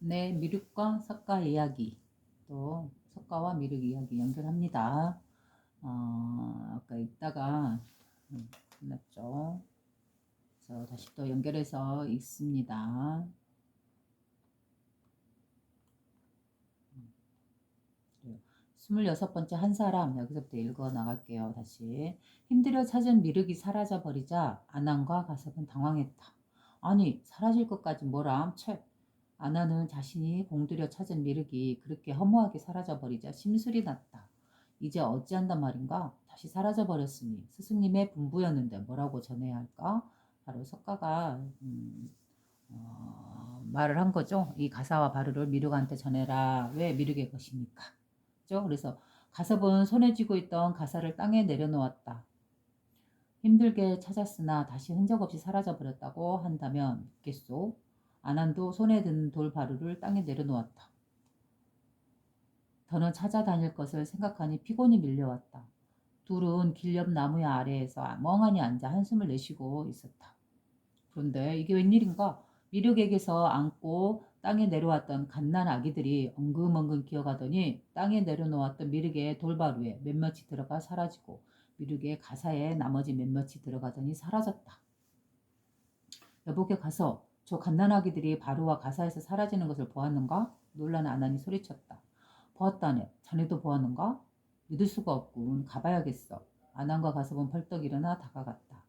네, 미륵과 석가 이야기, 또 석가와 미륵 이야기 연결합니다. 아까 읽다가 끝났죠. 그래서 다시 또 연결해서 읽습니다. 26번째 한 사람, 여기서부터 읽어 나갈게요. 다시. 힘들어 찾은 미륵이 사라져 버리자 아난과 가섭은 당황했다. 아니, 사라질 것까지 뭐람? 채. 아나는 자신이 공들여 찾은 미륵이 그렇게 허무하게 사라져 버리자 심술이 났다. 이제 어찌한단 말인가? 다시 사라져 버렸으니 스승님의 분부였는데 뭐라고 전해야 할까? 바로 석가가 말을 한 거죠. 이 가사와 바르를 미륵한테 전해라. 왜 미륵의 것입니까? 그래서 가섭은 손에 쥐고 있던 가사를 땅에 내려놓았다. 힘들게 찾았으나 다시 흔적 없이 사라져 버렸다고 한다면 믿겠소? 아난도 손에 든 돌바루를 땅에 내려놓았다. 더는 찾아다닐 것을 생각하니 피곤이 밀려왔다. 둘은 길 옆 나무 아래에서 멍하니 앉아 한숨을 내쉬고 있었다. 그런데 이게 웬일인가? 미륵에게서 안고 땅에 내려왔던 갓난 아기들이 엉금엉금 기어가더니 땅에 내려놓았던 미륵의 돌바루에 몇몇이 들어가 사라지고 미륵의 가사에 나머지 몇몇이 들어가더니 사라졌다. 여보게 가서 저 갓난아기들이 바루와 가사에서 사라지는 것을 보았는가? 놀란 아난이 소리쳤다. 보았다네. 자네도 보았는가? 믿을 수가 없군. 가봐야겠어. 아난과 가섭은 벌떡 일어나 다가갔다.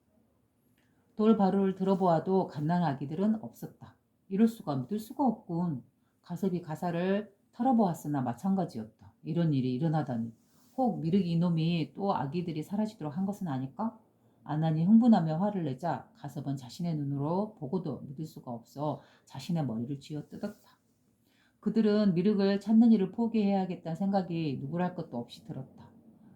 돌바루를 들어보아도 갓난아기들은 없었다. 이럴 수가 믿을 수가 없군. 가섭이 가사를 털어보았으나 마찬가지였다. 이런 일이 일어나다니. 혹 미륵이 이놈이 또 아기들이 사라지도록 한 것은 아닐까? 아난이 흥분하며 화를 내자 가섭은 자신의 눈으로 보고도 믿을 수가 없어 자신의 머리를 쥐어뜯었다. 그들은 미륵을 찾는 일을 포기해야겠다는 생각이 누구랄 것도 없이 들었다.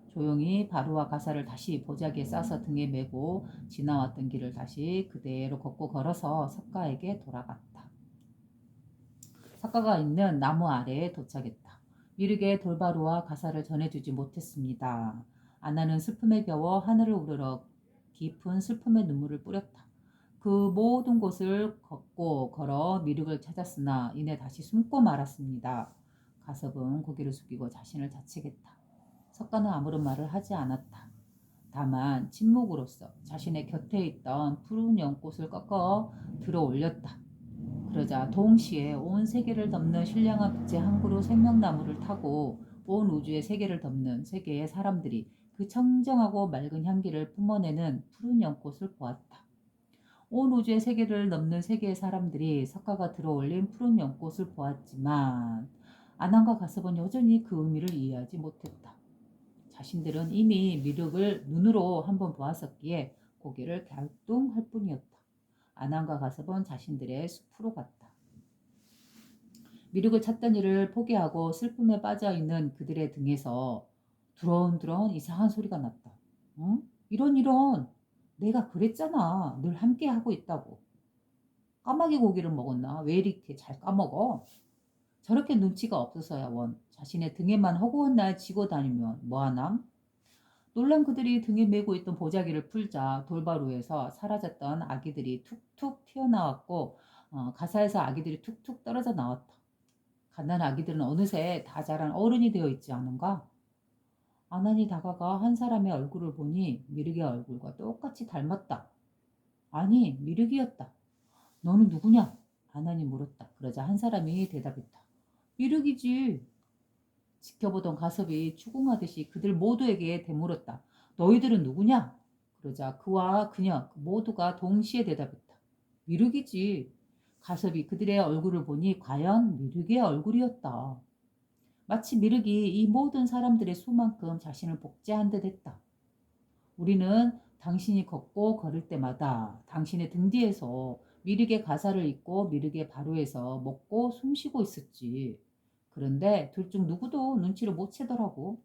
조용히 바루와 가사를 다시 보자기에 싸서 등에 메고 지나왔던 길을 다시 그대로 걷고 걸어서 석가에게 돌아갔다. 석가가 있는 나무 아래에 도착했다. 미륵의 돌바루와 가사를 전해주지 못했습니다. 아나는 슬픔에 겨워 하늘을 우러러 깊은 슬픔의 눈물을 뿌렸다. 그 모든 곳을 걷고 걸어 미륵을 찾았으나 이내 다시 숨고 말았습니다. 가섭은 고개를 숙이고 자신을 자책했다. 석가는 아무런 말을 하지 않았다. 다만 침묵으로써 자신의 곁에 있던 푸른 연꽃을 꺾어 들어 올렸다. 그러자 동시에 온 세계를 덮는 신령한 빛의 한 그루 생명나무를 타고 온 우주의 세계를 덮는 세계의 사람들이 그 청정하고 맑은 향기를 뿜어내는 푸른 연꽃을 보았다. 온 우주의 세계를 넘는 세계의 사람들이 석가가 들어올린 푸른 연꽃을 보았지만 아난과 가섭은 여전히 그 의미를 이해하지 못했다. 자신들은 이미 미륵을 눈으로 한번 보았었기에 고개를 갸우뚱할 뿐이었다. 아난과 가섭은 자신들의 숲으로 갔다. 미륵을 찾던 일을 포기하고 슬픔에 빠져있는 그들의 등에서 두런두런 이상한 소리가 났다. 응? 이런 내가 그랬잖아. 늘 함께 하고 있다고. 까마귀 고기를 먹었나? 왜 이렇게 잘 까먹어? 저렇게 눈치가 없어서야 원. 자신의 등에만 허구한 날 지고 다니면 뭐하남? 놀란 그들이 등에 메고 있던 보자기를 풀자 돌바루에서 사라졌던 아기들이 툭툭 튀어나왔고 가사에서 아기들이 툭툭 떨어져 나왔다. 갓난 아기들은 어느새 다 자란 어른이 되어 있지 않은가? 아난이 다가가 한 사람의 얼굴을 보니 미륵의 얼굴과 똑같이 닮았다. 아니, 미륵이었다. 너는 누구냐? 아난이 물었다. 그러자 한 사람이 대답했다. 미륵이지. 지켜보던 가섭이 추궁하듯이 그들 모두에게 되물었다. 너희들은 누구냐? 그러자 그와 그녀 모두가 동시에 대답했다. 미륵이지. 가섭이 그들의 얼굴을 보니 과연 미륵의 얼굴이었다. 마치 미륵이 이 모든 사람들의 수만큼 자신을 복제한 듯 했다. 우리는 당신이 걷고 걸을 때마다 당신의 등 뒤에서 미륵의 가사를 읽고 미륵의 바로에서 먹고 숨쉬고 있었지. 그런데 둘 중 누구도 눈치를 못 채더라고.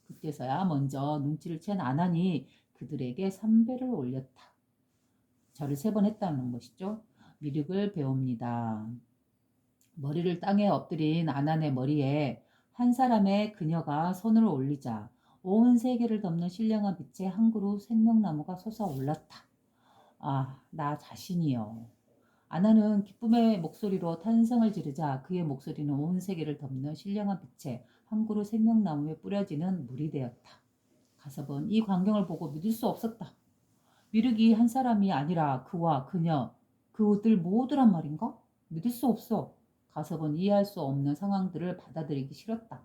그때서야 먼저 눈치를 챈 아난이 그들에게 삼배를 올렸다. 절을 3번 했다는 것이죠. 미륵을 배웁니다. 머리를 땅에 엎드린 아난의 머리에 한 사람의 그녀가 손을 올리자 온 세계를 덮는 신령한 빛의 한 그루 생명나무가 솟아올랐다. 아, 나 자신이요. 아나는 기쁨의 목소리로 탄성을 지르자 그의 목소리는 온 세계를 덮는 신령한 빛에 한 그루 생명나무에 뿌려지는 물이 되었다. 가섭은 이 광경을 보고 믿을 수 없었다. 미륵이 한 사람이 아니라 그와 그녀, 그들 모두란 말인가? 믿을 수 없어. 가섭은 이해할 수 없는 상황들을 받아들이기 싫었다.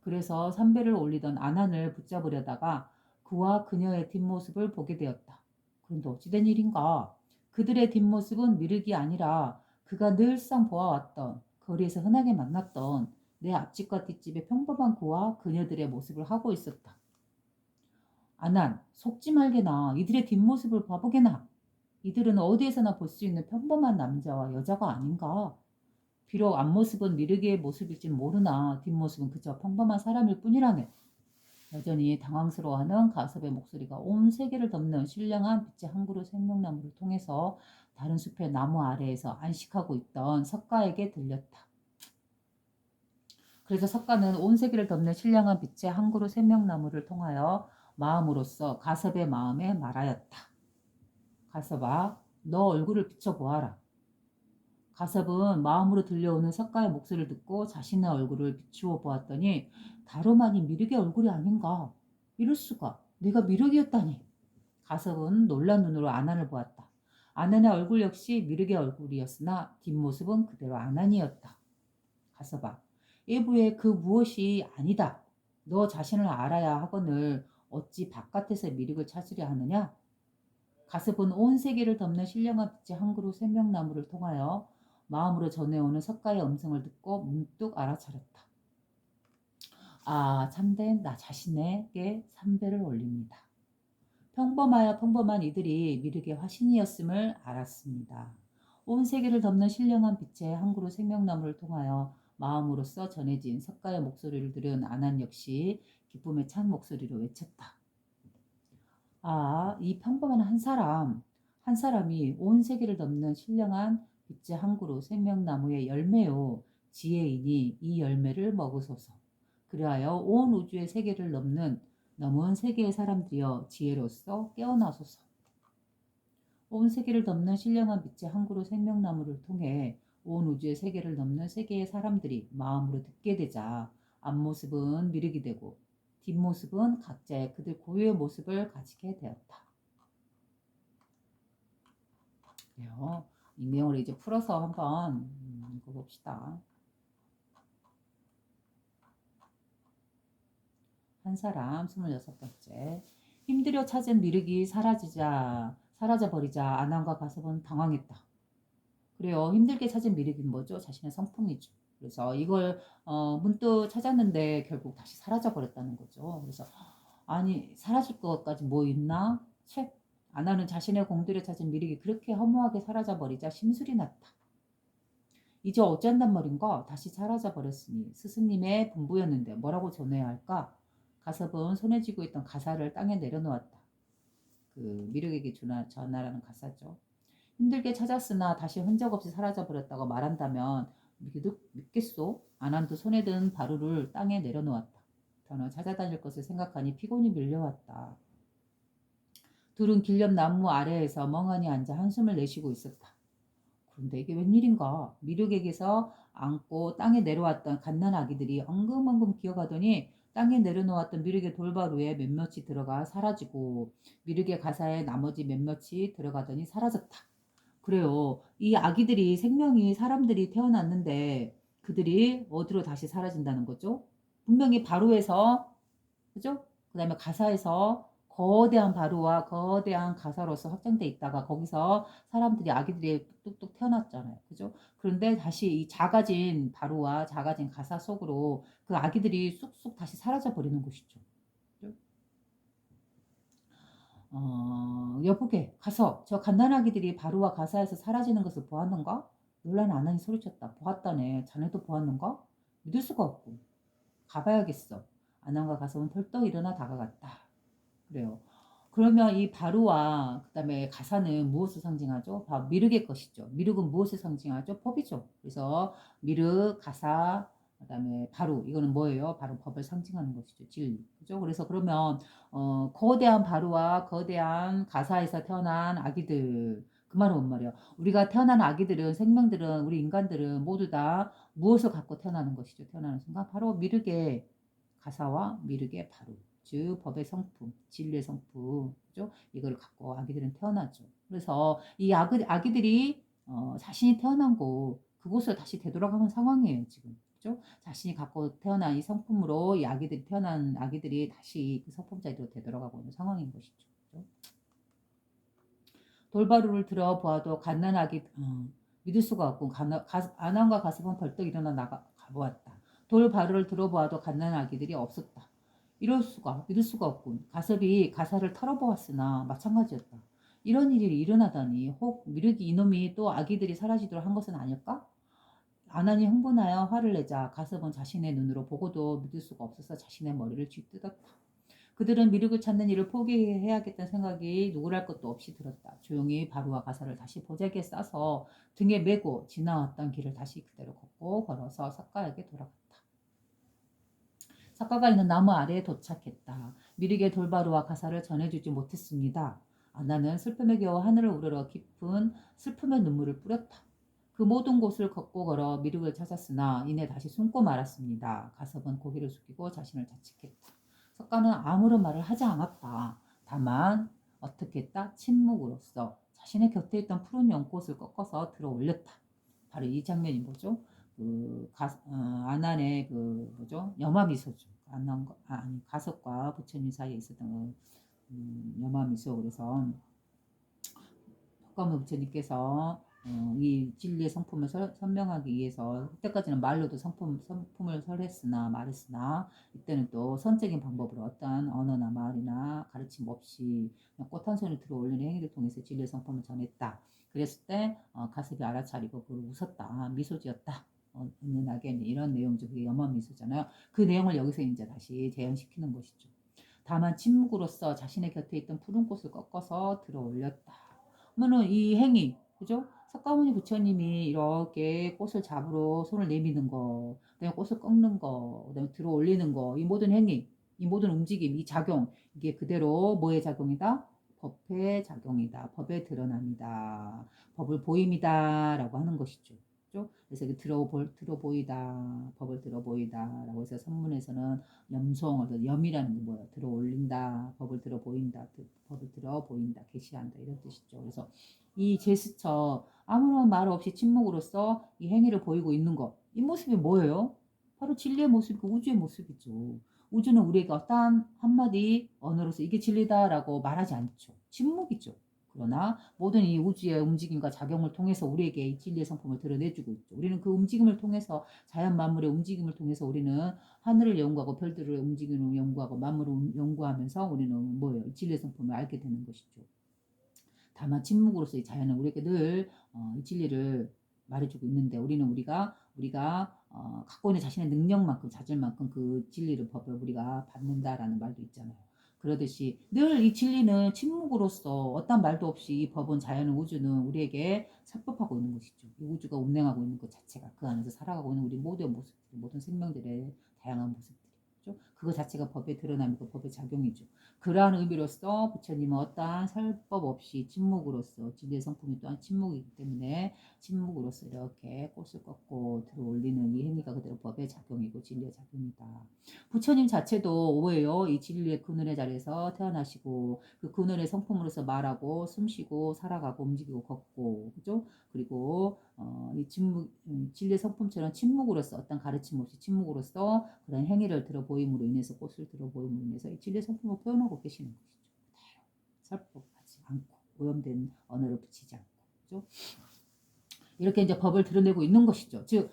그래서 삼배를 올리던 아난을 붙잡으려다가 그와 그녀의 뒷모습을 보게 되었다. 그런데 어찌된 일인가? 그들의 뒷모습은 미륵이 아니라 그가 늘상 보아왔던 거리에서 흔하게 만났던 내 앞집과 뒷집의 평범한 그와 그녀들의 모습을 하고 있었다. 아난, 속지 말게나 이들의 뒷모습을 봐보게나. 이들은 어디에서나 볼 수 있는 평범한 남자와 여자가 아닌가? 비록 앞모습은 미르게의 모습일진 모르나 뒷모습은 그저 평범한 사람일 뿐이라네. 여전히 당황스러워하는 가섭의 목소리가 온 세계를 덮는 신령한 빛의 한 그루 생명나무를 통해서 다른 숲의 나무 아래에서 안식하고 있던 석가에게 들렸다. 그래서 석가는 온 세계를 덮는 신령한 빛의 한 그루 생명나무를 통하여 마음으로써 가섭의 마음에 말하였다. 가섭아, 너 얼굴을 비춰보아라. 가섭은 마음으로 들려오는 석가의 목소리를 듣고 자신의 얼굴을 비추어 보았더니 다름 아닌 미륵의 얼굴이 아닌가. 이럴 수가. 내가 미륵이었다니. 가섭은 놀란 눈으로 아난을 보았다. 아난의 얼굴 역시 미륵의 얼굴이었으나 뒷모습은 그대로 아난이었다. 가섭아, 일부의 그 무엇이 아니다. 너 자신을 알아야 하거늘 어찌 바깥에서 미륵을 찾으려 하느냐? 가습은 온 세계를 덮는 신령한 빛의 한 그루 생명나무를 통하여 마음으로 전해오는 석가의 음성을 듣고 문득 알아차렸다. 아, 참된 나 자신에게 삼배를 올립니다. 평범하여 평범한 이들이 미륵의 화신이었음을 알았습니다. 온 세계를 덮는 신령한 빛의 한 그루 생명나무를 통하여 마음으로써 전해진 석가의 목소리를 들은 아난 역시 기쁨에 찬 목소리로 외쳤다. 아, 이 평범한 한 사람이 온 세계를 덮는 신령한 빛의 한 그루 생명나무의 열매요. 지혜이니 이 열매를 먹으소서. 그리하여 온 우주의 세계를 넘은 세계의 사람들이여 지혜로서 깨어나소서. 온 세계를 덮는 신령한 빛의 한 그루 생명나무를 통해 온 우주의 세계를 넘는 세계의 사람들이 마음으로 듣게 되자 앞모습은 미륵이 되고 뒷모습은 각자의 그들 고유의 모습을 가지게 되었다. 그래요. 이 내용을 이제 풀어서 한번 읽어봅시다. 한 사람 26번째. 힘들여 찾은 미륵이 사라져버리자 아난과 가섭은 당황했다. 그래요. 힘들게 찾은 미륵이 뭐죠? 자신의 성품이죠. 그래서 이걸 문득 찾았는데 결국 다시 사라져버렸다는 거죠. 그래서 아니 사라질 것까지 뭐 있나? 책 아나는 자신의 공들여 찾은 미륵이 그렇게 허무하게 사라져버리자 심술이 났다. 이제 어찌한단 말인가? 다시 사라져버렸으니 스승님의 분부였는데 뭐라고 전해야 할까? 가섭은 손에 쥐고 있던 가사를 땅에 내려놓았다. 그 미륵에게 전하라는 가사죠. 힘들게 찾았으나 다시 흔적 없이 사라져버렸다고 말한다면 믿겠소? 아난도 손에 든 바루를 땅에 내려놓았다. 더는 찾아다닐 것을 생각하니 피곤이 밀려왔다. 둘은 길옆 나무 아래에서 멍하니 앉아 한숨을 내쉬고 있었다. 그런데 이게 웬일인가? 미륵에게서 안고 땅에 내려왔던 갓난아기들이 엉금엉금 기어가더니 땅에 내려놓았던 미륵의 돌바루에 몇몇이 들어가 사라지고 미륵의 가사에 나머지 몇몇이 들어가더니 사라졌다. 그래요. 이 아기들이 생명이 사람들이 태어났는데 그들이 어디로 다시 사라진다는 거죠? 분명히 바로에서 그죠? 그다음에 가사에서 거대한 바로와 거대한 가사로서 확장돼 있다가 거기서 사람들이 아기들이 뚝뚝 태어났잖아요. 그죠? 그런데 다시 이 작아진 바로와 작아진 가사 속으로 그 아기들이 쑥쑥 다시 사라져 버리는 것이죠. 그죠? 여보게 가서 저 갓난아기들이 바로와 가사에서 사라지는 것을 보았는가? 놀란 아난이 소리쳤다. 보았다네. 자네도 보았는가? 믿을 수가 없고. 가봐야겠어. 아난과 가서는 벌떡 일어나 다가갔다. 그래요. 그러면 이 바로와 그다음에 가사는 무엇을 상징하죠? 바로 미륵의 것이죠. 미륵은 무엇을 상징하죠? 법이죠. 그래서 미륵, 가사, 그다음에 바로 이거는 뭐예요? 바로 법을 상징하는 것이죠. 진리. 그죠? 그래서 그러면 거대한 바로와 거대한 가사에서 태어난 아기들 그 말은 뭔 말이야? 우리가 태어난 아기들은 생명들은 우리 인간들은 모두 다 무엇을 갖고 태어나는 것이죠? 태어나는 순간 바로 미륵의 가사와 미륵의 바로 즉 법의 성품, 진리의 성품, 그죠? 이거를 갖고 아기들은 태어나죠. 그래서 이 아기들이 자신이 태어난 곳 그곳을 다시 되돌아가는 상황이에요 지금. 그죠? 자신이 갖고 태어난 이 성품으로 이 아기들이 태어난 아기들이 다시 그 성품 자리로 되돌아가고 있는 상황인 것이죠. 그죠? 돌바루를 들어보아도 갓난아기 믿을 수가 없고 아난과 가슴은 벌떡 일어나 나가 가보았다. 돌바루를 들어보아도 갓난아기들이 없었다. 이럴 수가 믿을 수가 없군. 가섭이 가사를 털어보았으나 마찬가지였다. 이런 일이 일어나다니 혹 미륵이 이놈이 또 아기들이 사라지도록 한 것은 아닐까? 아난이 흥분하여 화를 내자 가섭은 자신의 눈으로 보고도 믿을 수가 없어서 자신의 머리를 쥐뜯었다. 그들은 미륵을 찾는 일을 포기해야겠다는 생각이 누구랄 것도 없이 들었다. 조용히 바루와 가사를 다시 보자기에 싸서 등에 메고 지나왔던 길을 다시 그대로 걷고 걸어서 석가에게 돌아갔다. 석가가 있는 나무 아래에 도착했다. 미륵의 돌바루와 가사를 전해주지 못했습니다. 아나는 슬픔에 겨워 하늘을 우러러 깊은 슬픔의 눈물을 뿌렸다. 그 모든 곳을 걷고 걸어 미륵을 찾았으나 이내 다시 숨고 말았습니다. 가섭은 고개를 숙이고 자신을 자책했다. 석가는 아무런 말을 하지 않았다. 다만 어떻게 했다? 침묵으로써 자신의 곁에 있던 푸른 연꽃을 꺾어서 들어 올렸다. 바로 이 장면이 뭐죠? 아난의 그 뭐죠? 염화미소죠. 아니 가섭과 부처님 사이에 있었던 염화미소. 그래서 석가모니 부처님께서 이 진리의 성품을 설명하기 위해서 그때까지는 말로도 성품을 설했으나 말했으나 이때는 또 선적인 방법으로 어떠한 언어나 말이나 가르침 없이 꽃 한 손을 들어 올리는 행위를 통해서 진리의 성품을 전했다. 그랬을 때 가섭이 알아차리고 그걸 웃었다. 미소 지었다. 은은하게 이런 내용이죠. 그게 염원 미소잖아요. 그 내용을 여기서 이제 다시 재현시키는 것이죠. 다만 침묵으로써 자신의 곁에 있던 푸른 꽃을 꺾어서 들어 올렸다. 그러면은 이 행위, 그죠? 석가모니 부처님이 이렇게 꽃을 잡으러 손을 내미는 거, 그다음에 꽃을 꺾는 거, 그다음에 들어 올리는 거, 이 모든 행위, 이 모든 움직임, 이 작용, 이게 그대로 뭐의 작용이다? 법의 작용이다. 법의 드러남이다. 법을 보임이다라고 하는 것이죠. 그죠? 그래서 들어 보이다, 법을 들어 보이다라고 해서 선문에서는 염송, 염이라는 게 뭐예요? 들어 올린다, 법을 들어 보인다, 법을 들어 보인다, 계시한다 이런 뜻이죠. 그래서 이 제스처 아무런 말 없이 침묵으로써 이 행위를 보이고 있는 것, 이 모습이 뭐예요? 바로 진리의 모습이고 우주의 모습이죠. 우주는 우리에게 어떠한 한마디 언어로서 이게 진리다라고 말하지 않죠. 침묵이죠. 그러나 모든 이 우주의 움직임과 작용을 통해서 우리에게 이 진리의 성품을 드러내주고 있죠. 우리는 그 움직임을 통해서 자연 만물의 움직임을 통해서 우리는 하늘을 연구하고 별들을 움직임을 연구하고 만물을 연구하면서 우리는 뭐예요? 진리의 성품을 알게 되는 것이죠. 다만 침묵으로서 이 자연은 우리에게 늘 이 진리를 말해주고 있는데 우리가 갖고 있는 자신의 능력만큼 자질만큼 그 진리를 법을 우리가 받는다라는 말도 있잖아요. 그러듯이 늘 이 진리는 침묵으로써 어떤 말도 없이 이 법은 자연은 우주는 우리에게 설법하고 있는 것이죠. 이 우주가 운행하고 있는 것 자체가 그 안에서 살아가고 있는 우리 모두의 모습들, 모든 생명들의 다양한 모습들. 그거 자체가 법의 드러남이고 법의 작용이죠. 그러한 의미로서 부처님은 어떠한 설법 없이 침묵으로써 진리의 성품이 또한 침묵이기 때문에 침묵으로써 이렇게 꽃을 꺾고 들어 올리는 이 행위가 그대로 법의 작용이고 진리의 작용이다. 부처님 자체도 오해요. 이 진리의 근원의 자리에서 태어나시고 그 근원의 성품으로서 말하고 숨쉬고 살아가고 움직이고 걷고 그죠? 그리고 이 진리의 성품처럼 침묵으로써 어떤 가르침 없이 침묵으로써 그런 행위를 들어 보임으로 인해서 꽃을 들어 보임으로 인해서 이 진리의 성품을 표현하고 계시는 것이죠. 설법하지 않고 오염된 언어를 붙이지 않고 그죠? 이렇게 이제 법을 드러내고 있는 것이죠. 즉,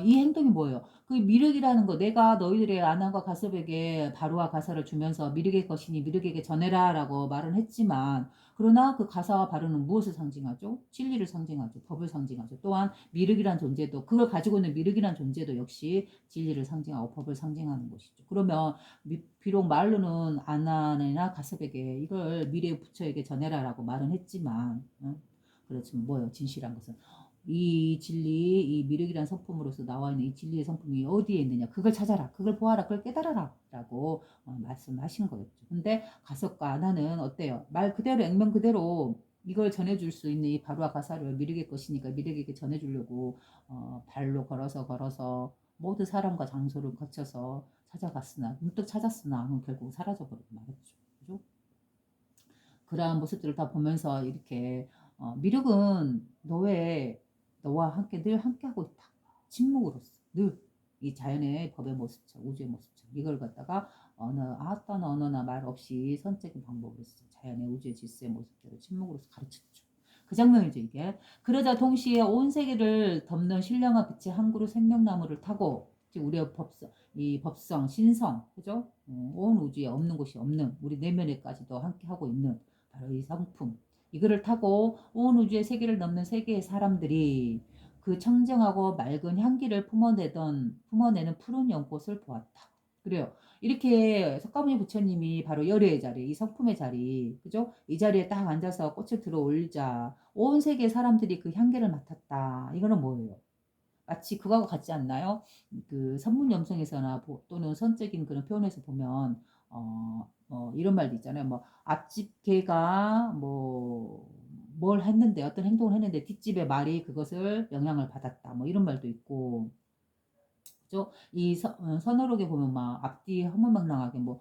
이 행동이 뭐예요? 그 미륵이라는 거, 내가 너희들의 아난과 가섭에게 바로와 가사를 주면서 미륵의 것이니 미륵에게 전해라라고 말은 했지만, 그러나 그 가사와 바로는 무엇을 상징하죠? 진리를 상징하죠. 법을 상징하죠. 또한 미륵이란 존재도, 그걸 가지고 있는 미륵이란 존재도 역시 진리를 상징하고 법을 상징하는 것이죠. 그러면 비록 말로는 아난이나 가섭에게 이걸 미래의 부처에게 전해라라고 말은 했지만, 그렇지만 뭐예요? 진실한 것은 이 진리, 이 미륵이란 성품으로서 나와 있는 이 진리의 성품이 어디에 있느냐? 그걸 찾아라, 그걸 보아라, 그걸 깨달아라 라고 말씀하신 거였죠. 근데 가섭과 아나는 어때요? 말 그대로, 액면 그대로 이걸 전해줄 수 있는 이 바로와 가사를 미륵의 것이니까 미륵에게 전해주려고 발로 걸어서 모든 사람과 장소를 거쳐서 찾아갔으나 문득 찾았으나 결국 사라져버리고 말았죠. 그죠? 그러한 모습들을 다 보면서 이렇게 미륵은 너의 너와 함께 늘 함께하고 있다. 침묵으로서 늘 이 자연의 법의 모습처럼 우주의 모습처럼 이걸 갖다가 어떤 언어나 말 없이 선택의 방법으로서 자연의 우주의 질서의 모습대로 침묵으로서 가르쳤죠. 그 장면이죠 이게. 그러자 동시에 온 세계를 덮는 신령한 빛의 한 그루 생명나무를 타고 우리의 이 법성, 신성, 그죠? 온 우주에 없는 곳이 없는 우리 내면에까지도 함께 하고 있는 바로 이 성품. 이거를 타고 온 우주의 세계를 넘는 세계의 사람들이 그 청정하고 맑은 향기를 품어내는 푸른 연꽃을 보았다. 그래요. 이렇게 석가모니 부처님이 바로 열애의 자리, 이 성품의 자리, 그죠? 이 자리에 딱 앉아서 꽃을 들어 올리자 온 세계의 사람들이 그 향기를 맡았다. 이거는 뭐예요? 마치 그거하고 같지 않나요? 그 선문염송에서나 또는 선적인 그런 표현에서 보면 이런 말도 있잖아요. 뭐 앞집 개가 뭐 뭘 했는데 어떤 행동을 했는데 뒷집의 말이 그것을 영향을 받았다. 뭐 이런 말도 있고 그죠? 이 선어록에 보면 막 앞뒤 허무맹랑하게 뭐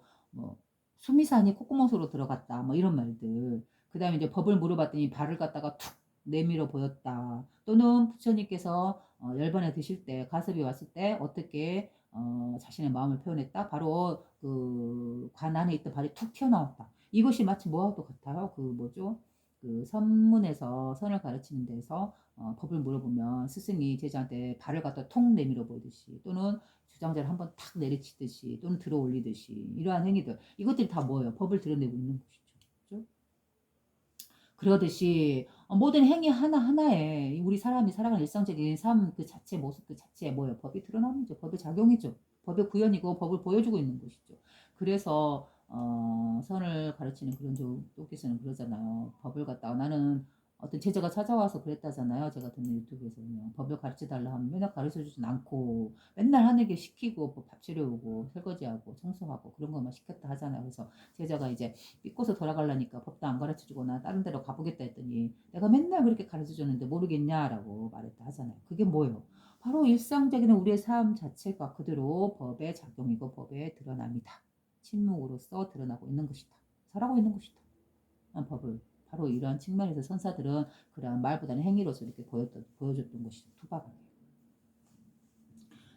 수미산이 콧구멍으로 들어갔다. 뭐 이런 말들. 그 다음에 이제 법을 물어봤더니 발을 갖다가 툭 내밀어 보였다. 또는 부처님께서 열반에 드실 때 가섭이 왔을 때 어떻게 자신의 마음을 표현했다. 바로 그 관 안에 있던 발이 툭 튀어나왔다. 이것이 마치 뭐하고도 같아요. 그 뭐죠? 그 선문에서 선을 가르치는 데서 법을 물어보면 스승이 제자한테 발을 갖다 통 내밀어 보이듯이 또는 주장자를 한번 탁 내리치듯이 또는 들어 올리듯이 이러한 행위들 이것들이 다 뭐예요? 법을 드러내고 있는 것이죠. 그렇죠? 그러듯이 모든 행위 하나하나에 우리 사람이 살아가는 일상적인 삶 그 자체 모습 그 자체에 뭐예요? 법이 드러나는 거죠. 법의 작용이죠. 법의 구현이고 법을 보여주고 있는 것이죠. 그래서 선을 가르치는 그런 쪽에서는 그러잖아요. 법을 갖다가 나는 어떤 제자가 찾아와서 그랬다잖아요. 제가 듣는 유튜브에서 보면 법을 가르쳐 달라 하면 맨날 가르쳐 주진 않고 맨날 하는 게 시키고 밥 차려오고 설거지하고 청소하고 그런 것만 시켰다 하잖아요. 그래서 제자가 이제 삐꼬서 돌아가려니까 법도 안 가르쳐 주거나 다른 데로 가보겠다 했더니 내가 맨날 그렇게 가르쳐 줬는데 모르겠냐라고 말했다 하잖아요. 그게 뭐예요? 바로 일상적인 우리의 삶 자체가 그대로 법의 작용이고 법의 드러남이다. 침묵으로써 드러나고 있는 것이다. 살아고 있는 것이다. 법을 바로 이러한 측면에서 선사들은 그러한 말보다는 행위로서 이렇게 보여줬던 것이죠. 투박하게.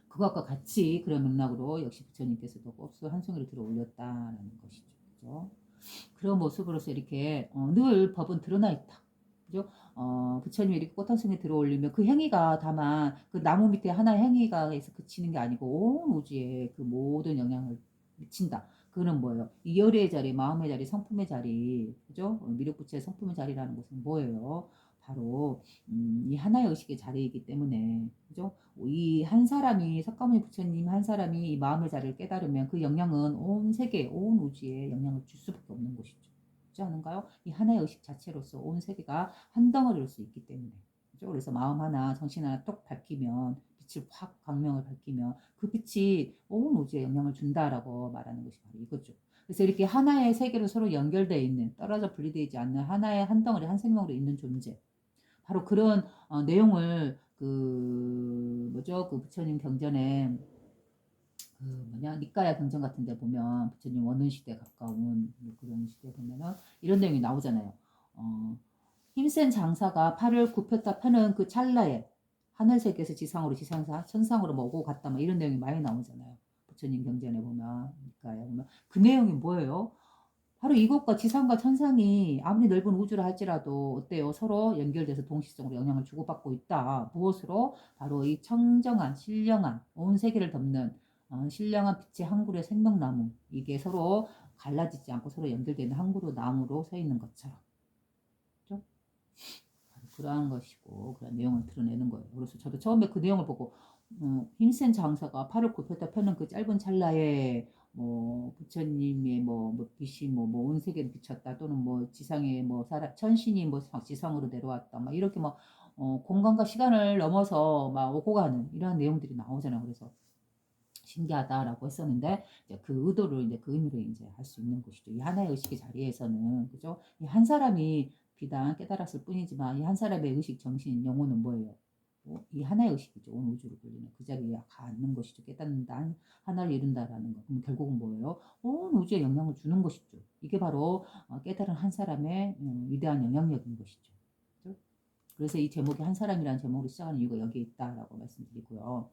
그것과 같이 그런 맥락으로 역시 부처님께서도 곱수 한 송이를 들어 올렸다라는 것이죠. 그죠? 그런 모습으로서 이렇게 늘 법은 드러나 있다. 그죠? 부처님이 이렇게 꽃 한 송이 들어 올리면 그 행위가 다만 그 나무 밑에 하나의 행위가 해서 그치는 게 아니고 온 우주에 그 모든 영향을 미친다. 그거는 뭐예요? 이 열의 자리, 마음의 자리, 성품의 자리, 그죠? 미륵부처의 성품의 자리라는 것은 뭐예요? 바로 이 하나의 의식의 자리이기 때문에 그죠? 이 한 사람이 석가모니 부처님 한 사람이 이 마음의 자리를 깨달으면 그 영향은 온 세계, 온 우주에 영향을 줄 수밖에 없는 것이죠. 그렇지 않은가요? 이 하나의 의식 자체로서 온 세계가 한 덩어리일 수 있기 때문에. 그죠? 그래서 마음 하나, 정신 하나 똑 밝히면 빛을 확 광명을 밝히면 그 빛이 온 우주에 영향을 준다라고 말하는 것이 바로 이거죠. 그래서 이렇게 하나의 세계로 서로 연결되어 있는 떨어져 분리되지 않는 하나의 한 덩어리 한 생명으로 있는 존재. 바로 그런 내용을 그 뭐죠? 그 부처님 경전에 그 뭐냐 니까야 경전 같은 데 보면 부처님 원운 시대 가까운 뭐 그런 시대 보면은 이런 내용이 나오잖아요. 힘센 장사가 팔을 굽혔다 펴는 그 찰나에 하늘 세계에서 지상으로 지상에서 천상으로 뭐 오고 갔다 뭐 이런 내용이 많이 나오잖아요. 부처님 경전에 보면 니까야 보면 그 내용이 뭐예요? 바로 이것과 지상과 천상이 아무리 넓은 우주라 할지라도 어때요? 서로 연결돼서 동시성으로 영향을 주고받고 있다. 무엇으로? 바로 이 청정한, 신령한, 온 세계를 덮는 신령한 빛의 한 그루의 생명나무. 이게 서로 갈라지지 않고 서로 연결되는 한 그루 나무로 서 있는 것처럼. 그렇죠? 그러한 것이고 그런 내용을 드러내는 거예요. 그래서 저도 처음에 그 내용을 보고 힘센 장사가 팔을 굽혔다 펴는 그 짧은 찰나에 뭐 부처님의 뭐 빛이 온 세계를 비쳤다 또는 뭐 지상에 뭐 천신이 뭐 지상으로 내려왔다 막 이렇게 막 공간과 시간을 넘어서 막 오고 가는 이러한 내용들이 나오잖아요. 그래서 신기하다라고 했었는데 이제 그 의도를 이제 그 의미로 이제 할 수 있는 것이죠. 이 하나의 의식의 자리에서는 그죠? 이 한 사람이 비단 깨달았을 뿐이지만 이 한 사람의 의식, 정신, 영혼은 뭐예요? 이 하나의 의식이죠. 온 우주를 돌리는 그 자리에 갖는 것이죠. 깨닫는다, 하나를 이룬다라는 거. 그럼 결국은 뭐예요? 온 우주에 영향을 주는 것이죠. 이게 바로 깨달은 한 사람의 위대한 영향력인 것이죠. 그렇죠? 그래서 이 제목이 한 사람이라는 제목으로 시작하는 이유가 여기에 있다라고 말씀드리고요.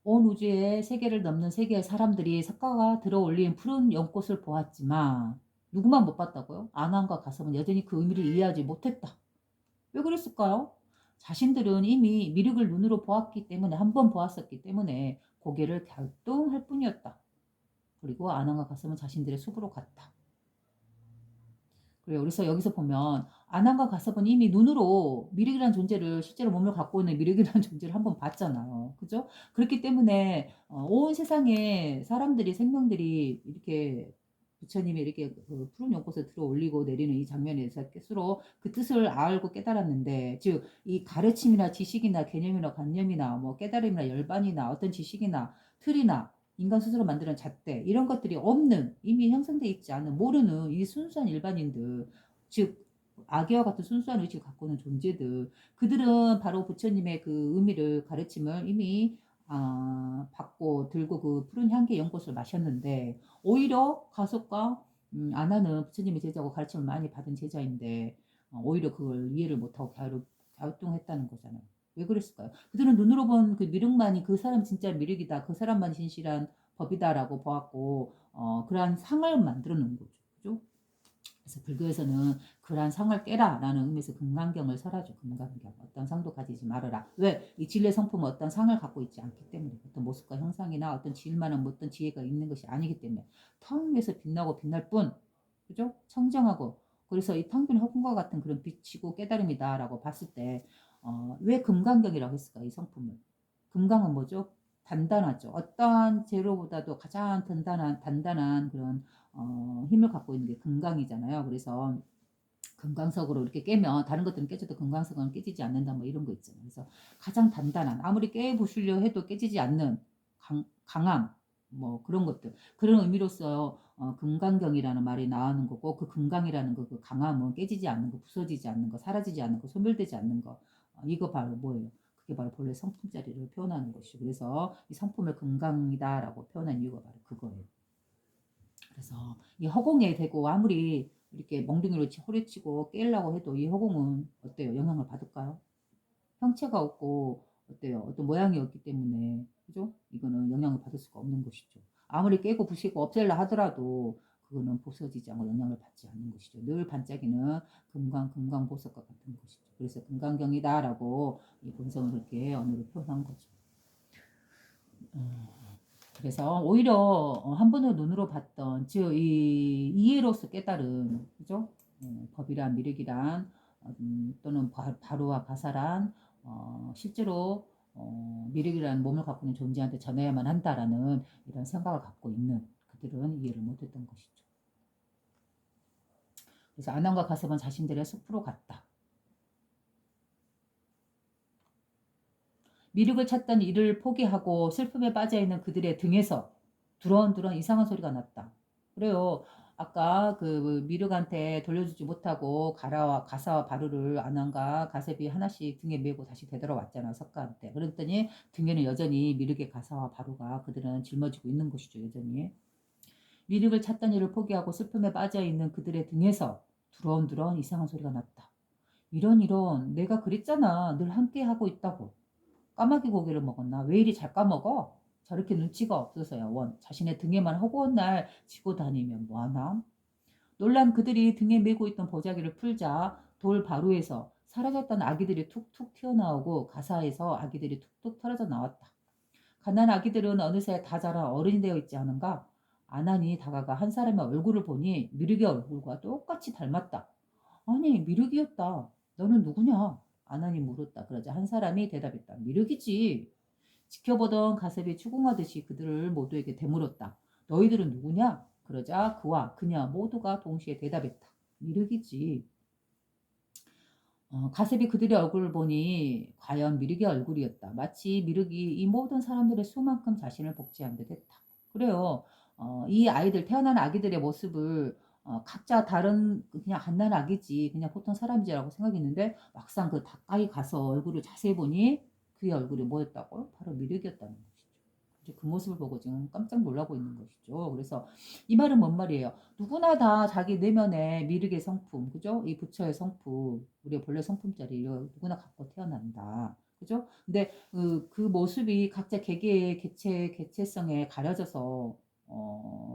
온 우주의 세계를 넘는 세계의 사람들이 석가가 들어올린 푸른 연꽃을 보았지만 누구만 못 봤다고요? 아난과 가섭은 여전히 그 의미를 이해하지 못했다. 왜 그랬을까요? 자신들은 이미 미륵을 눈으로 보았기 때문에 한 번 보았었기 때문에 고개를 갸우뚱할 뿐이었다. 그리고 아난과 가섭은 자신들의 숲으로 갔다. 그래요. 그래서 여기서 보면 아난과 가섭은 이미 눈으로 미륵이라는 존재를 실제로 몸을 갖고 있는 미륵이라는 존재를 한번 봤잖아요. 그죠? 그렇기 때문에 온 세상에 사람들이 생명들이 이렇게 부처님이 이렇게 그 푸른 연꽃을 들어 올리고 내리는 이 장면에서 스스로 그 뜻을 알고 깨달았는데 즉 이 가르침이나 지식이나 개념이나 관념이나 뭐 깨달음이나 열반이나 어떤 지식이나 틀이나 인간 스스로 만드는 잣대 이런 것들이 없는 이미 형성돼 있지 않은 모르는 이 순수한 일반인들 즉 악의와 같은 순수한 의식을 갖고 있는 존재들 그들은 바로 부처님의 그 의미를 가르침을 이미 받고 들고 그 푸른 향기 연꽃을 마셨는데 오히려 가속과 아나는 부처님의 제자고 가르침을 많이 받은 제자인데 오히려 그걸 이해를 못하고 갸우뚱했다는 거잖아요. 왜 그랬을까요? 그들은 눈으로 본 그 미륵만이 그 사람 진짜 미륵이다. 그 사람만 진실한 법이다라고 보았고 그러한 상을 만들어 놓은 거죠. 그죠? 그래서 불교에서는 그러한 상을 깨라라는 의미에서 금강경을 설하죠. 금강경. 어떤 상도 가지지 말아라. 왜? 이 진리의 성품은 어떤 상을 갖고 있지 않기 때문에 어떤 모습과 형상이나 어떤 지을만한 어떤 지혜가 있는 것이 아니기 때문에 텅 위에서 빛나고 빛날 뿐 그죠? 청정하고 그래서 이 텅 빈 허공과 같은 그런 빛이고 깨달음이다라고 봤을 때 왜 금강경이라고 했을까? 이 성품을. 금강은 뭐죠? 단단하죠. 어떠한 재료보다도 가장 단단한 그런 힘을 갖고 있는 게 금강이잖아요. 그래서 금강석으로 이렇게 깨면 다른 것들은 깨져도 금강석은 깨지지 않는다 뭐 이런 거 있잖아요. 그래서 가장 단단한 아무리 깨부수려 해도 깨지지 않는 강함 뭐 그런 것들 그런 의미로서 금강경이라는 말이 나오는 거고 그 금강이라는 거 그 강함은 깨지지 않는 거 부서지지 않는 거 사라지지 않는 거 소멸되지 않는 거 이거 바로 뭐예요? 그게 바로 본래 성품 자리를 표현하는 것이죠. 그래서 이 성품을 금강이다라고 표현한 이유가 바로 그거예요. 그래서 이 허공에 대고 아무리 이렇게 멍둥이로 호리치고 깨려고 해도 이 허공은 어때요? 영향을 받을까요? 형체가 없고 어때요? 어떤 모양이 없기 때문에 그죠? 이거는 영향을 받을 수가 없는 것이죠. 아무리 깨고 부시고 없앨라 하더라도 그거는 부서지지 않고 영향을 받지 않는 것이죠. 늘 반짝이는 금강 보석과 같은 것이죠. 그래서 금강경이다라고 이 본성을 그렇게 언어로 표현한 거죠. 그래서 오히려 한 번의 눈으로 봤던 즉 이 이해로서 깨달은 그죠? 법이란 미륵이란 또는 바로와 가사란 실제로 미륵이라는 몸을 갖고 있는 존재한테 전해야만 한다라는 이런 생각을 갖고 있는 그들은 이해를 못했던 것이죠. 그래서 아난과 가섭은 자신들의 숲으로 갔다. 미륵을 찾던 이를 포기하고 슬픔에 빠져있는 그들의 등에서 두런두런 이상한 소리가 났다. 그래요. 아까 그 미륵한테 돌려주지 못하고 가사와 바루를 아난과 가셉이 하나씩 등에 메고 다시 되돌아왔잖아, 석가한테. 그랬더니 등에는 여전히 미륵의 가사와 바루가 그들은 짊어지고 있는 것이죠, 여전히. 미륵을 찾던 이를 포기하고 슬픔에 빠져있는 그들의 등에서 두런두런 이상한 소리가 났다. 이런 내가 그랬잖아. 늘 함께하고 있다고. 까마귀 고기를 먹었나? 왜 이리 잘 까먹어? 저렇게 눈치가 없어서야 원. 자신의 등에만 허구한 날 지고 다니면 뭐하나? 놀란 그들이 등에 메고 있던 보자기를 풀자 돌 바루에서 사라졌던 아기들이 툭툭 튀어나오고 가사에서 아기들이 툭툭 털어져 나왔다. 갓난 아기들은 어느새 다 자라 어른이 되어 있지 않은가? 아난이 다가가 한 사람의 얼굴을 보니 미륵의 얼굴과 똑같이 닮았다. 아니 미륵이었다. 너는 누구냐? 아난이 물었다. 그러자 한 사람이 대답했다. 미륵이지. 지켜보던 가셉이 추궁하듯이 그들을 모두에게 되물었다. 너희들은 누구냐? 그러자 그와 그녀 모두가 동시에 대답했다. 미륵이지. 가셉이 그들의 얼굴을 보니 과연 미륵의 얼굴이었다. 마치 미륵이 이 모든 사람들의 수만큼 자신을 복제한 듯 했다. 그래요. 이 아이들 태어난 아기들의 모습을 각자 다른 그냥 갓난 아기지 그냥 보통 사람이지라고 생각했는데 막상 그 가까이 가서 얼굴을 자세히 보니 그의 얼굴이 뭐였다고요? 바로 미륵이었다는 것이죠. 이제 그 모습을 보고 지금 깜짝 놀라고 있는 것이죠. 그래서 이 말은 뭔 말이에요? 누구나 다 자기 내면에 미륵의 성품, 그죠? 이 부처의 성품, 우리가 본래 성품자리 누구나 갖고 태어난다. 그죠? 근데 그 모습이 각자 개개의 개체성에 가려져서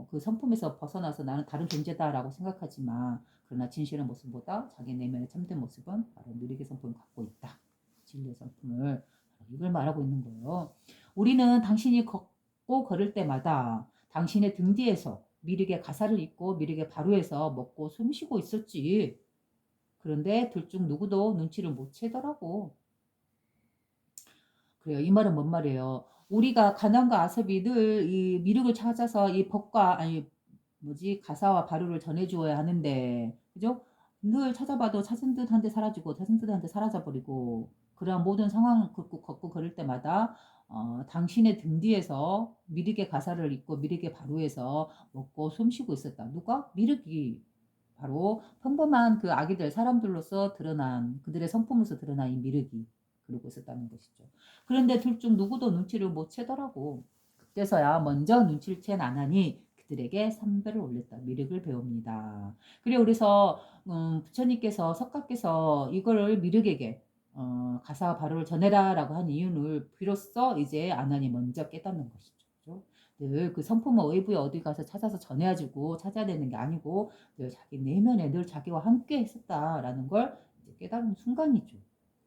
그 성품에서 벗어나서 나는 다른 존재다라고 생각하지만 그러나 진실의 모습보다 자기 내면의 참된 모습은 바로 미륵의 성품을 갖고 있다. 진리의 성품을 이걸 말하고 있는 거예요. 우리는 당신이 걷고 걸을 때마다 당신의 등 뒤에서 미륵의 가사를 입고 미륵의 바로에서 먹고 숨쉬고 있었지. 그런데 둘 중 누구도 눈치를 못 채더라고. 그래요. 이 말은 뭔 말이에요? 우리가 가난과 아섭이 늘 이 미륵을 찾아서 이 법과 아니 뭐지 가사와 바루를 전해주어야 하는데 그죠? 늘 찾아봐도 찾은 듯한데 사라지고 찾은 듯한데 사라져버리고 그러한 모든 상황을 걷고 걸을 때마다 당신의 등 뒤에서 미륵의 가사를 입고 미륵의 바루에서 먹고 숨쉬고 있었다. 누가? 미륵이 바로 평범한 그 아기들 사람들로서 드러난 그들의 성품으로서 드러난 이 미륵이 그러고 있었다는 것이죠. 그런데 둘 중 누구도 눈치를 못 채더라고. 그때서야 먼저 눈치를 챈 아난이 그들에게 삼배를 올렸다. 미륵을 배웁니다. 그래서 부처님께서 석가께서 이거를 미륵에게 가사와 바로를 전해라라고 한 이유를 비로소 이제 아난이 먼저 깨닫는 것이죠. 그죠? 늘 그 성품을 외부에 어디 가서 찾아서 전해가지고 찾아야 되는 게 아니고 늘 자기 내면에 늘 자기와 함께 했었다라는 걸 깨달은 순간이죠.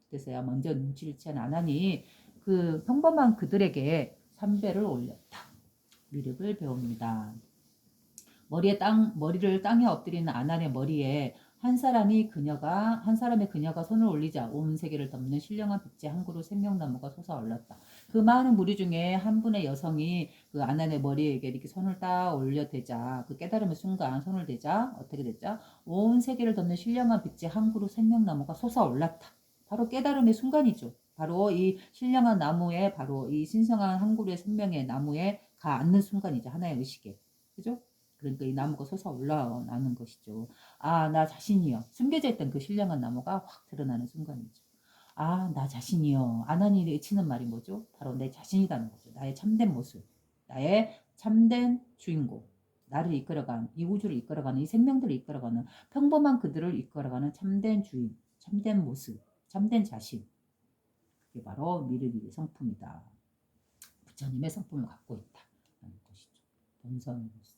그래서야 먼저 눈치를 채는 아난이 그 평범한 그들에게 삼배를 올렸다. 미륵을 배웁니다. 머리를 땅에 엎드리는 아난의 머리에 한 사람의 그녀가 손을 올리자 온 세계를 덮는 신령한 빛의 한 그루 생명나무가 솟아올랐다. 그 많은 무리 중에 한 분의 여성이 그 아난의 머리에게 이렇게 손을 딱 올려대자 그 깨달음의 순간 손을 대자 어떻게 됐죠? 온 세계를 덮는 신령한 빛의 한 그루 생명나무가 솟아올랐다. 바로 깨달음의 순간이죠. 바로 이 신령한 나무에 바로 이 신성한 한 그루의 생명의 나무에 가 앉는 순간이죠. 하나의 의식에. 그죠? 그러니까 이 나무가 솟아 올라오는 것이죠. 아, 나 자신이요. 숨겨져 있던 그 신령한 나무가 확 드러나는 순간이죠. 아, 나 자신이요. 아나니 외치는 말이 뭐죠? 바로 내 자신이라는 거죠. 나의 참된 모습. 나의 참된 주인공. 나를 이끌어가는, 이 우주를 이끌어가는, 이 생명들을 이끌어가는, 평범한 그들을 이끌어가는 참된 주인, 참된 모습, 참된 자신. 그게 바로 미르기의 성품이다. 부처님의 성품을 갖고 있다. 라는 것이죠. 본성으로서.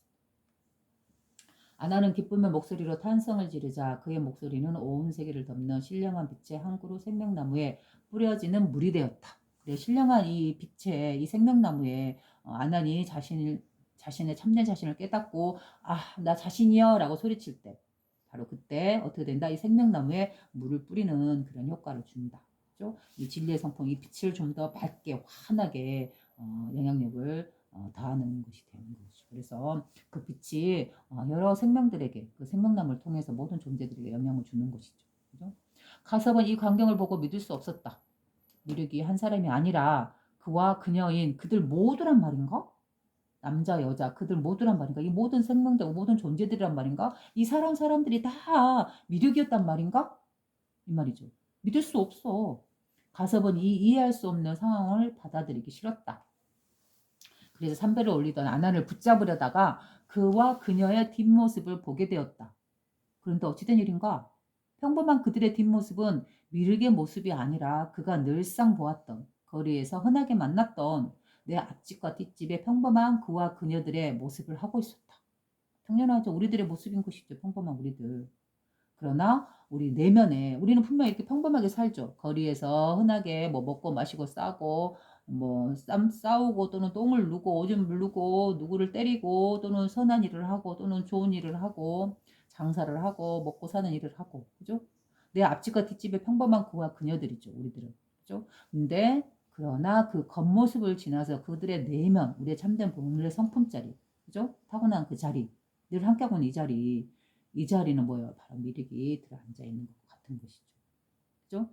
아나는 기쁨의 목소리로 탄성을 지르자 그의 목소리는 온 세계를 덮는 신령한 빛의 한 그루 생명나무에 뿌려지는 물이 되었다. 그래, 신령한 이 빛의 이 생명나무에 아난이 자신의 참된 자신을 깨닫고 나 자신이여 라고 소리칠 때 바로 그때 어떻게 된다? 이 생명나무에 물을 뿌리는 그런 효과를 준다. 그죠? 이 진리의 성품, 이 빛을 좀 더 밝게 환하게 영향력을 더하는 것이 되는 거죠. 그래서 그 빛이 여러 생명들에게 그 생명나무를 통해서 모든 존재들에게 영향을 주는 것이죠. 그죠? 가섭은 이 광경을 보고 믿을 수 없었다. 미륵이 한 사람이 아니라 그와 그녀인 그들 모두란 말인가? 남자, 여자, 그들 모두란 말인가? 이 모든 생명들, 모든 존재들이란 말인가? 이 사람들이 다 미륵이었단 말인가? 이 말이죠. 믿을 수 없어. 가섭은 이 이해할 수 없는 상황을 받아들이기 싫었다. 그래서 삼배를 올리던 아난을 붙잡으려다가 그와 그녀의 뒷모습을 보게 되었다. 그런데 어찌된 일인가? 평범한 그들의 뒷모습은 미륵의 모습이 아니라 그가 늘상 보았던 거리에서 흔하게 만났던 내 앞집과 뒷집의 평범한 그와 그녀들의 모습을 하고 있었다. 당연하죠. 우리들의 모습인 것이죠. 평범한 우리들. 그러나 우리 내면에 우리는 분명 이렇게 평범하게 살죠. 거리에서 흔하게 뭐 먹고 마시고 싸고 뭐 싸우고 또는 똥을 누고 오줌 누고 누구를 때리고 또는 선한 일을 하고 또는 좋은 일을 하고 장사를 하고 먹고 사는 일을 하고 그죠? 내 앞집과 뒷집의 평범한 그와 그녀들이죠. 우리들은 그죠? 근데 그러나 그 겉모습을 지나서 그들의 내면 우리의 참된 본래 성품자리 그죠? 타고난 그 자리 늘 함께하고 있는 이 자리는 뭐예요? 바로 미륵이 들어앉아 있는 것 같은 것이죠. 그죠?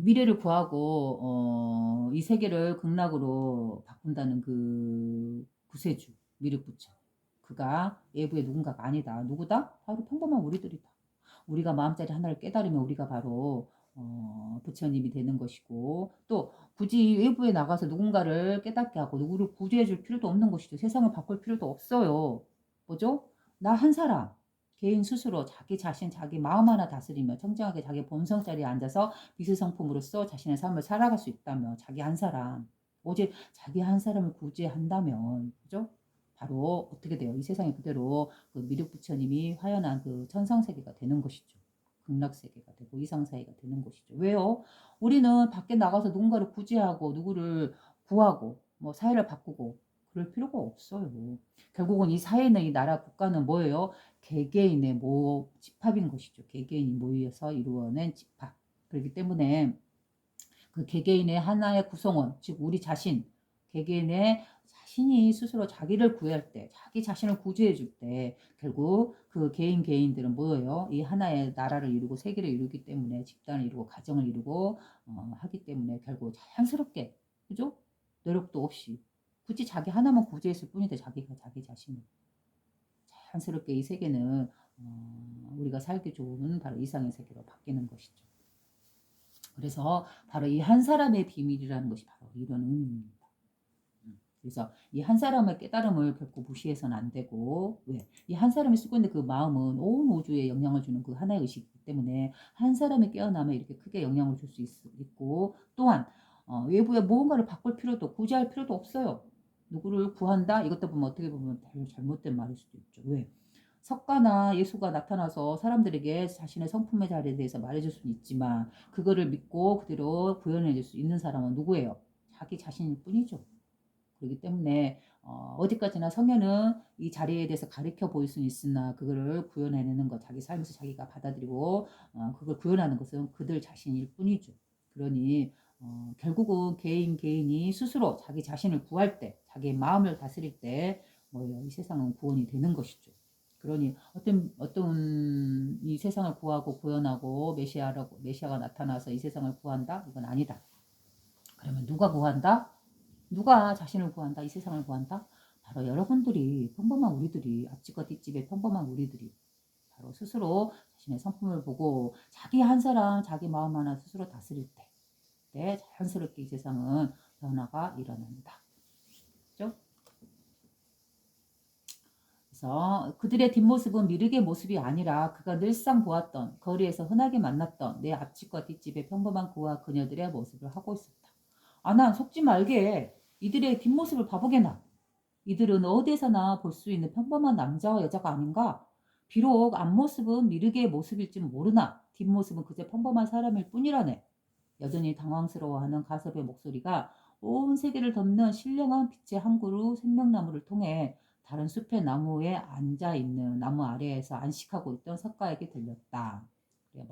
미래를 구하고 이 세계를 극락으로 바꾼다는 그 구세주 미륵 부처 그가 외부의 누군가가 아니다. 누구다? 바로 평범한 우리들이다. 우리가 마음자리 하나를 깨달으면 우리가 바로 부처님이 되는 것이고, 또 굳이 외부에 나가서 누군가를 깨닫게 하고 누구를 구제해 줄 필요도 없는 것이죠. 세상을 바꿀 필요도 없어요. 뭐죠? 나 한 사람 개인 스스로 자기 자신 자기 마음 하나 다스리며 청정하게 자기 본성 자리에 앉아서 비스성품으로써 자신의 삶을 살아갈 수 있다며, 자기 한 사람 오직 자기 한 사람을 구제한다면, 그죠? 바로 어떻게 돼요? 이 세상에 그대로 그 미륵 부처님이 화연한 그 천상세계가 되는 것이죠. 극락세계가 되고 이상사회가 되는 것이죠. 왜요? 우리는 밖에 나가서 누군가를 구제하고 누구를 구하고 뭐 사회를 바꾸고 그럴 필요가 없어요. 결국은 이 사회는, 이 나라 국가는 뭐예요? 개개인의 집합인 것이죠. 개개인이 모여서 이루어낸 집합. 그렇기 때문에 그 개개인의 하나의 구성원, 즉 우리 자신, 개개인의 자신이 스스로 자기를 구할 때, 자기 자신을 구제해 줄 때 결국 그 개인들은 뭐예요? 이 하나의 나라를 이루고 세계를 이루기 때문에, 집단을 이루고 가정을 이루고 하기 때문에 결국 자연스럽게, 그죠? 노력도 없이 굳이 자기 하나만 구제했을 뿐인데, 자기가 자기 자신을 자연스럽게 이 세계는 우리가 살기 좋은 바로 이상의 세계로 바뀌는 것이죠. 그래서 바로 이 한 사람의 비밀이라는 것이 바로 이런 의미입니다. 그래서 이 한 사람의 깨달음을 결코 무시해서는 안 되고, 왜? 이 한 사람이 쓰고 있는 그 마음은 온 우주에 영향을 주는 그 하나의 의식이기 때문에 한 사람이 깨어나면 이렇게 크게 영향을 줄 수 있고, 또한 외부에 무언가를 바꿀 필요도 구제할 필요도 없어요. 누구를 구한다? 이것도 보면 어떻게 보면 별로 잘못된 말일 수도 있죠. 왜? 석가나 예수가 나타나서 사람들에게 자신의 성품의 자리에 대해서 말해줄 수는 있지만, 그거를 믿고 그대로 구현해줄 수 있는 사람은 누구예요? 자기 자신일 뿐이죠. 그렇기 때문에 어디까지나 성현은 이 자리에 대해서 가르쳐 보일 수는 있으나, 그거를 구현해내는 것, 자기 삶에서 자기가 받아들이고 그걸 구현하는 것은 그들 자신일 뿐이죠. 그러니 결국은 개인이 스스로 자기 자신을 구할 때, 자기의 마음을 다스릴 때 뭐예요? 이 세상은 구원이 되는 것이죠. 그러니 어떤 이 세상을 구하고 구현하고 메시아가 나타나서 이 세상을 구한다? 이건 아니다. 그러면 누가 구한다? 누가 자신을 구한다? 이 세상을 구한다? 바로 여러분들이, 평범한 우리들이, 앞집과 뒷집의 평범한 우리들이 바로 스스로 자신의 성품을 보고 자기 한 사람, 자기 마음 하나 스스로 다스릴 때 자연스럽게 이 세상은 변화가 일어난다. 그죠? 그래서 그들의 뒷모습은 미륵의 모습이 아니라 그가 늘상 보았던, 거리에서 흔하게 만났던 내 앞집과 뒷집의 평범한 그와 그녀들의 모습을 하고 있었다. 난 속지 말게. 이들의 뒷모습을 봐보게나. 이들은 어디에서나 볼 수 있는 평범한 남자와 여자가 아닌가? 비록 앞모습은 미륵의 모습일지 모르나 뒷모습은 그저 평범한 사람일 뿐이라네. 여전히 당황스러워하는 가섭의 목소리가 온 세계를 덮는 신령한 빛의 한 그루 생명나무를 통해 다른 숲의 나무에 앉아있는, 나무 아래에서 안식하고 있던 석가에게 들렸다.